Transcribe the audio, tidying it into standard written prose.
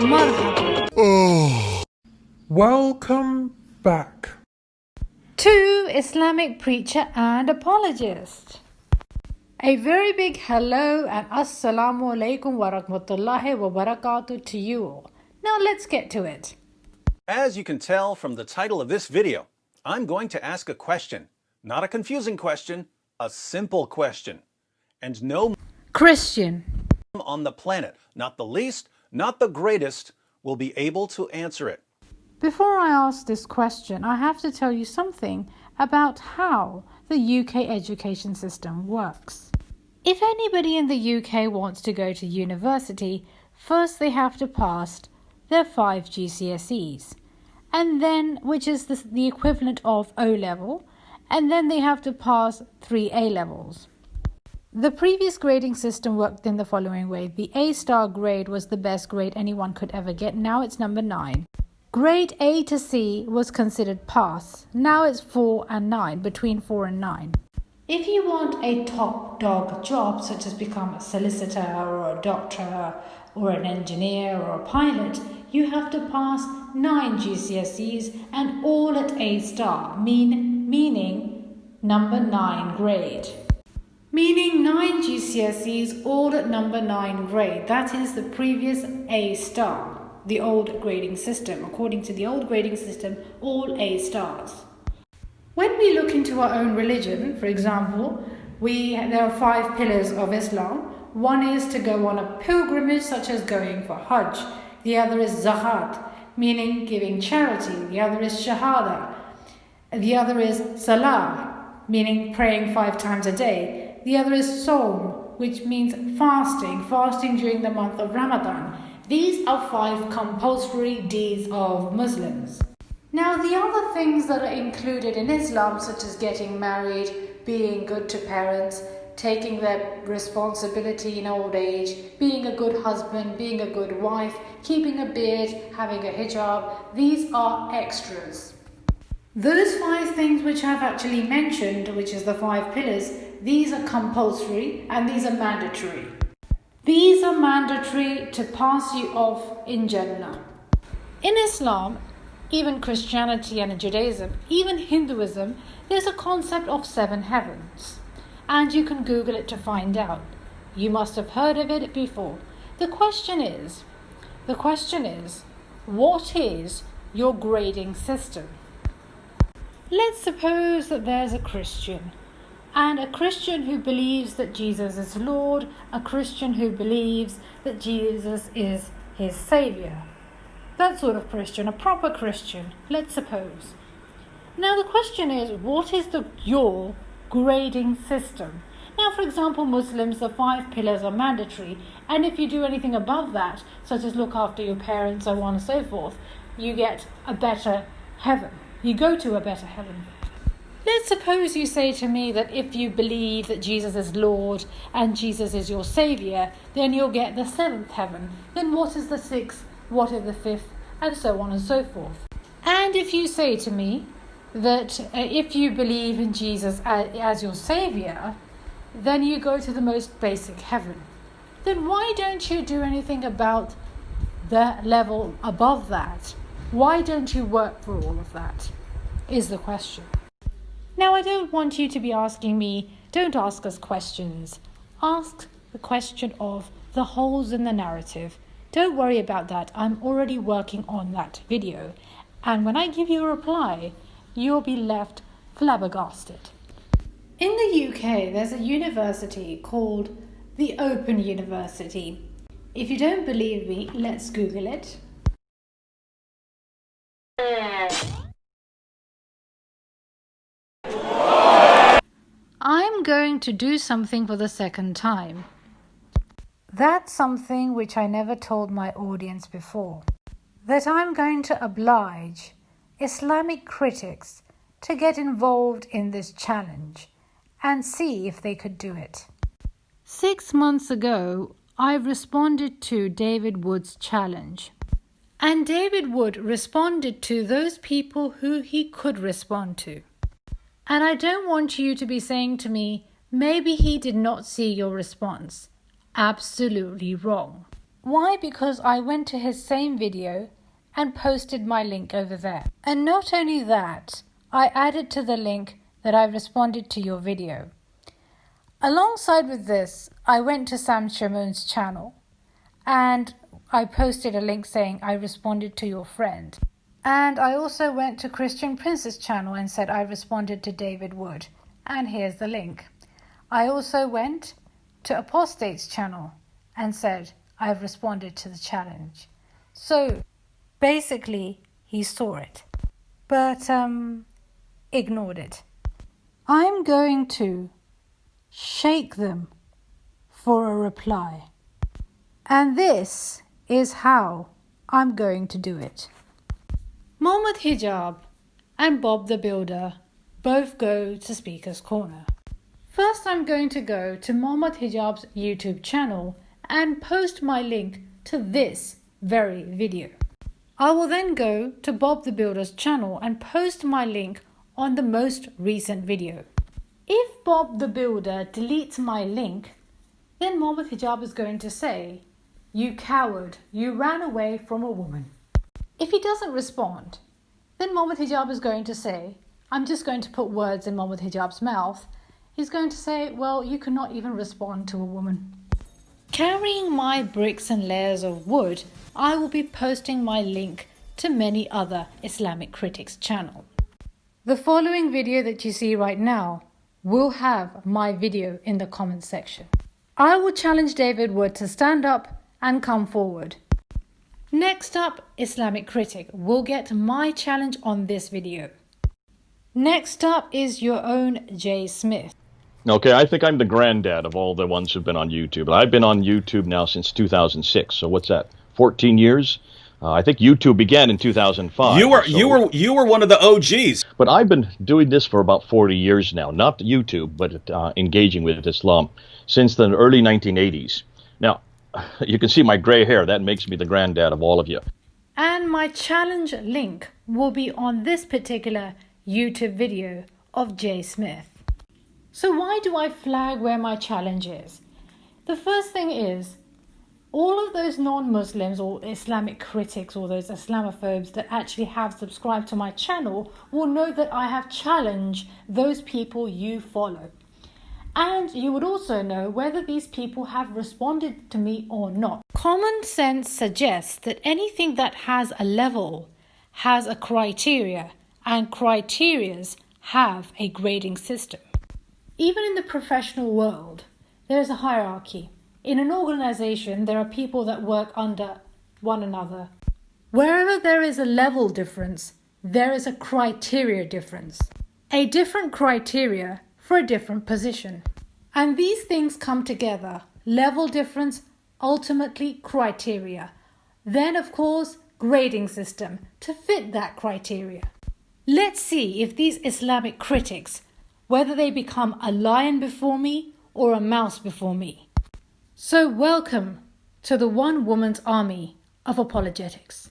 Marhaba. Welcome back To Islamic preacher and apologist. A very big hello and assalamu alaikum wa rahmatullahi wa barakatuh to you all. Now let's get to it. As you can tell from the title of this video, I'm going to ask a question. Not a confusing question, a simple question. And no Christian. on the planet, not the least, not the greatest, will be able to answer it. Before I ask this question, I have to tell you something about how the UK education system works. If anybody in the UK wants to go to university, first they have to pass their 5 GCSEs, and then, which is the equivalent of O level, and then they have to pass 3 A levels. The previous grading system worked in the following way. The A-star grade was the best grade anyone could ever get. Now it's number 9. Grade A to C was considered pass. Now it's 4 and 9, between 4 and 9. If you want a top dog job, such as become a solicitor or a doctor or an engineer or a pilot, you have to pass 9 GCSEs and all at A-star, meaning number 9 grade. Meaning 9 GCSEs all at number 9 grade. That is the previous A-star, the old grading system. According to the old grading system, all A-stars. When we look into our own religion, for example, there are 5 pillars of Islam. One is to go on a pilgrimage, such as going for Hajj. The other is Zakat, meaning giving charity. The other is Shahada. The other is Salah, meaning praying 5 times a day. The other is Sawm, which means fasting during the month of Ramadan. These are 5 compulsory deeds of Muslims. Now, the other things that are included in Islam, such as getting married, being good to parents, taking their responsibility in old age, being a good husband, being a good wife, keeping a beard, having a hijab, these are extras. Those 5 things which I've actually mentioned, which is the 5 pillars, these are compulsory and these are mandatory. These are mandatory to pass you off in Jannah. In Islam, even Christianity and Judaism, even Hinduism, there's a concept of 7 heavens. And you can Google it to find out. You must have heard of it before. The question is, what is your grading system? Let's suppose that there's a Christian, and a Christian who believes that Jesus is Lord, a Christian who believes that Jesus is his Saviour. That sort of Christian, a proper Christian, let's suppose. Now the question is, what is your grading system? Now, for example, Muslims, the 5 pillars are mandatory, and if you do anything above that, such as look after your parents, so on and so forth, you get a better heaven. You go to a better heaven. Let's suppose you say to me that if you believe that Jesus is Lord and Jesus is your Saviour, then you'll get the 7th heaven. Then what is the 6th? What is the 5th? And so on and so forth. And if you say to me that if you believe in Jesus as your Saviour, then you go to the most basic heaven. Then why don't you do anything about the level above that? Why don't you work for all of that? Is the question. Now, I don't want you to be asking me, don't ask us questions. Ask the question of the holes in the narrative. Don't worry about that. I'm already working on that video. And when I give you a reply, you'll be left flabbergasted. In the UK, there's a university called the Open University. If you don't believe me, let's Google it. I'm going to do something for the second time. That's something which I never told my audience before. That I'm going to oblige Islamic critics to get involved in this challenge and see if they could do it. 6 months ago, I responded to David Wood's challenge. And David Wood responded to those people who he could respond to. And I don't want you to be saying to me, maybe he did not see your response. Absolutely wrong. Why? Because I went to his same video and posted my link over there. And not only that, I added to the link that I responded to your video. Alongside with this, I went to Sam Shamoun's channel and I posted a link saying I responded to your friend. And I also went to Christian Prince's channel and said I responded to David Wood. And here's the link. I also went to Apostate's channel and said I've responded to the challenge. So basically he saw it, but ignored it. I'm going to shake them for a reply. And this is how I'm going to do it. Mohammed Hijab and Bob the Builder both go to Speaker's Corner. First, I'm going to go to Mohammed Hijab's YouTube channel and post my link to this very video. I will then go to Bob the Builder's channel and post my link on the most recent video. If Bob the Builder deletes my link, then Mohammed Hijab is going to say, "You coward, you ran away from a woman." If he doesn't respond, then Mohammed Hijab is going to say, I'm just going to put words in Mohammed Hijab's mouth. He's going to say, well, you cannot even respond to a woman. Carrying my bricks and layers of wood, I will be posting my link to many other Islamic critics' channels. The following video that you see right now will have my video in the comments section. I will challenge David Wood to stand up and come forward. Next up, Islamic critic will get my challenge on this video. Next up is your own Jay Smith. Okay, I think I'm the granddad of all the ones who've been on YouTube. I've been on YouTube now since 2006. So what's that? 14 years? I think YouTube began in 2005. You were one of the OGs. But I've been doing this for about 40 years now. Not YouTube, but engaging with Islam since the early 1980s. Now, you can see my gray hair. That makes me the granddad of all of you. And my challenge link will be on this particular YouTube video of Jay Smith. So why do I flag where my challenge is? The first thing is, all of those non-Muslims or Islamic critics or those Islamophobes that actually have subscribed to my channel will know that I have challenged those people you follow. And you would also know whether these people have responded to me or not. Common sense suggests that anything that has a level has a criteria, and criterias have a grading system. Even in the professional world, there is a hierarchy. In an organization, there are people that work under one another. Wherever there is a level difference, there is a criteria difference. A different criteria for a different position. And these things come together. Level difference, ultimately criteria. Then, of course, grading system to fit that criteria. Let's see if these Islamic critics, whether they become a lion before me or a mouse before me. So welcome to the one woman's army of apologetics.